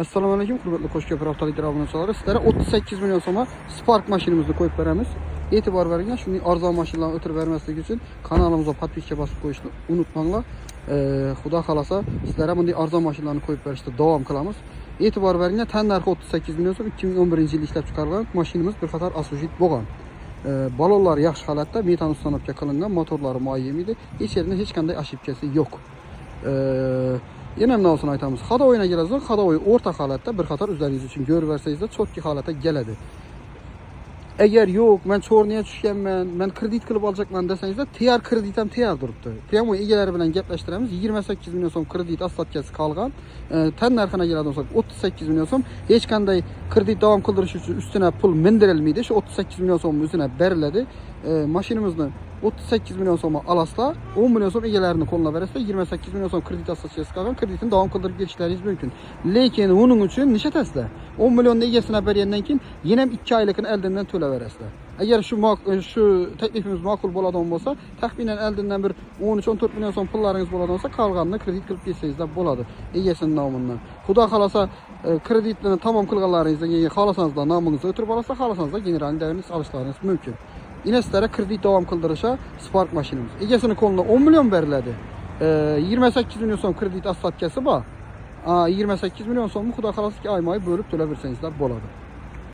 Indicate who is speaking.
Speaker 1: Assalamu alaykum, hurmatli Qo'shko'pir avtomobil abunachilari. Sizlarga 38 million so'mga Spark mashinamizni qo'yib beramiz. E'tibor beringlar, shunday arzon mashinalarni o'tirib bermaslik uchun kanalimizga podpiska bosib qo'yishni unutmanglar. Xudo xolasa sizlarga bunday arzon mashinalarni qo'yib berishda davom qilamiz. E'tibor beringlar, tan narxi 38 million so'm, 2011-yil ishlab chiqarilgan mashinamiz bir qator asujit bo'lgan. Balonlar yaxshi holatda, metan ustanovka qilingan, motorlari muayyan edi. Hech yerda hech qanday ошибкасы yo'q. Yana nima olsun aytamiz. Hadovoyga kelasiz, hadovoy o'rta holatda bir qator o'zlaringiz uchun ko'rib bersangizlar, chotki holatda keladi. Agar yo'q, men cho'rniga tushganman, men kredit qilib olacakman desangizlar, tayyor kredit ham tayyor turibdi. Prямо egalari bilan gaplashtiramiz. 28 million so'm kredit asfaltkasi qolgan. Tan narxina keladigan bo'lsak 38 million so'm. Hech qanday kredit davom qildirish uchun ustuna pul mindirilmaydi. Shu 38 million so'm o'zina beriladi. Mashinamizni 38 million so'm alasizlar, 10 million so'm egalarining qo'lina berasizlar, 28 million so'm kredit asfaltkasi qolgan, kreditni davom qildirib ketishlaringiz mumkin. Lekin uning uchun necha tasizlar? 10 millionni egasini bergandan keyin yana ham 2 oylikni oldindan to'laverasizlar. Agar shu taklifimiz ma'qul bo'ladigan bo'lsa, taxminan oldindan bir 13-14 million so'm pullaringiz bo'ladigan bo'lsa, qolganini kredit qilib ketsangizlar bo'ladi. Egasining nomidan. Xudo xolasa kreditni tamom qilganlaringizdan keyin xohlasangiz nomingizni o'tirib olasiz, xohlasangiz general davomini olishlaringiz mumkin. Inestlere kredit devam kıldırışa Spark maşinimiz. Egesinin koluna 10 milyon verildi. 28 milyon so'm kredit asfaltkası var. 28 milyon so'mni xudo xolasa aymayı bölüp to'lab bersangizlar bo'ladi.